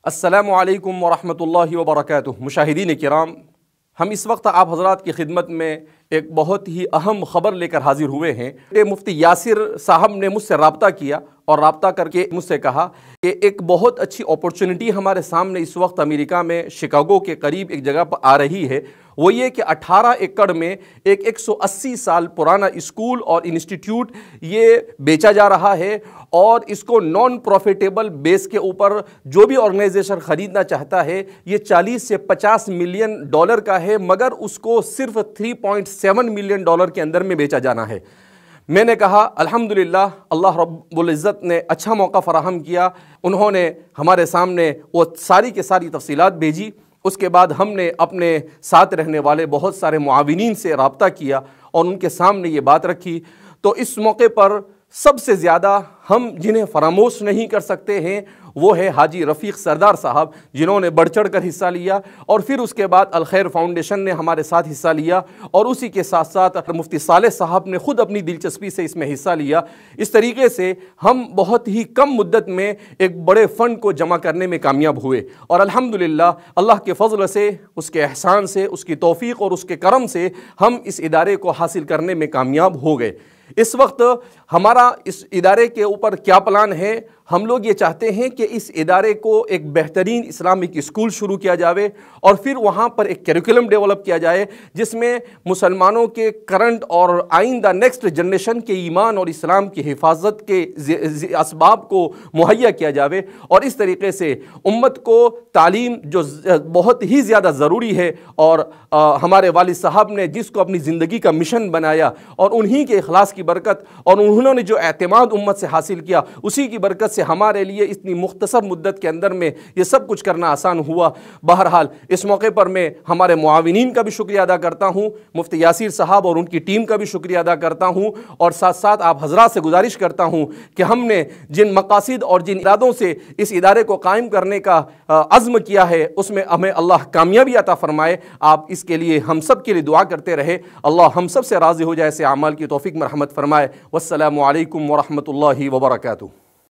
السلام علیکم ورحمۃ اللہ وبرکاتہ۔ مشاہدین کرام، ہم اس وقت آپ حضرات کی خدمت میں ایک بہت ہی اہم خبر لے کر حاضر ہوئے ہیں۔ مفتی یاسر صاحب نے مجھ سے رابطہ کیا اور رابطہ کر کے مجھ سے کہا کہ ایک بہت اچھی اپورچونٹی ہمارے سامنے اس وقت امریکہ میں شکاگو کے قریب ایک جگہ پر آ رہی ہے۔ وہ یہ کہ 18 ایکڑ میں ایک 180 سال پرانا اسکول اور انسٹیٹیوٹ یہ بیچا جا رہا ہے، اور اس کو نان پروفیٹیبل بیس کے اوپر جو بھی آرگنائزیشن خریدنا چاہتا ہے یہ 40 سے 50 ملین ڈالر کا ہے، مگر اس کو صرف 3.7 ملین ڈالر کے اندر میں بیچا جانا ہے۔ میں نے کہا الحمدللہ، اللہ رب العزت نے اچھا موقع فراہم کیا۔ انہوں نے ہمارے سامنے وہ ساری کے ساری تفصیلات بھیجی۔ اس کے بعد ہم نے اپنے ساتھ رہنے والے بہت سارے معاونین سے رابطہ کیا اور ان کے سامنے یہ بات رکھی۔ تو اس موقع پر سب سے زیادہ ہم جنہیں فراموش نہیں کر سکتے ہیں وہ ہے حاجی رفیق سردار صاحب، جنہوں نے بڑھ چڑھ کر حصہ لیا، اور پھر اس کے بعد الخیر فاؤنڈیشن نے ہمارے ساتھ حصہ لیا، اور اسی کے ساتھ ساتھ مفتی صالح صاحب نے خود اپنی دلچسپی سے اس میں حصہ لیا۔ اس طریقے سے ہم بہت ہی کم مدت میں ایک بڑے فنڈ کو جمع کرنے میں کامیاب ہوئے، اور الحمدللہ اللہ کے فضل سے، اس کے احسان سے، اس کی توفیق اور اس کے کرم سے ہم اس ادارے کو حاصل کرنے میں کامیاب ہو گئے۔ اس وقت ہمارا اس ادارے کے اوپر کیا پلان ہے؟ ہم لوگ یہ چاہتے ہیں کہ اس ادارے کو ایک بہترین اسلامک اسکول شروع کیا جاوے، اور پھر وہاں پر ایک کیریکولم ڈیولپ کیا جائے جس میں مسلمانوں کے کرنٹ اور آئندہ نیکسٹ جنریشن کے ایمان اور اسلام کی حفاظت کے اسباب کو مہیا کیا جاوے، اور اس طریقے سے امت کو تعلیم جو بہت ہی زیادہ ضروری ہے، اور ہمارے والد صاحب نے جس کو اپنی زندگی کا مشن بنایا، اور انہی کے اخلاص کی برکت اور انہوں نے جو اعتماد امت سے حاصل کیا، اسی کی برکت سے ہمارے لیے اتنی مختصر مدت کے اندر میں یہ سب کچھ کرنا آسان ہوا۔ بہرحال اس موقع پر میں ہمارے معاونین کا بھی شکریہ ادا کرتا ہوں، مفتی یاسر صاحب اور ان کی ٹیم کا بھی شکریہ ادا کرتا ہوں، اور ساتھ ساتھ آپ حضرات سے گزارش کرتا ہوں کہ ہم نے جن مقاصد اور جن ارادوں سے اس ادارے کو قائم کرنے کا عزم کیا ہے اس میں ہمیں اللہ کامیابی عطا فرمائے۔ آپ اس کے لیے ہم سب کے لیے دعا کرتے رہے۔ اللہ ہم سب سے راضی ہو جائے، ایسے اعمال کی توفیق مرحمت فرمائے۔ والسلام علیکم ورحمۃ اللہ وبرکاتہ۔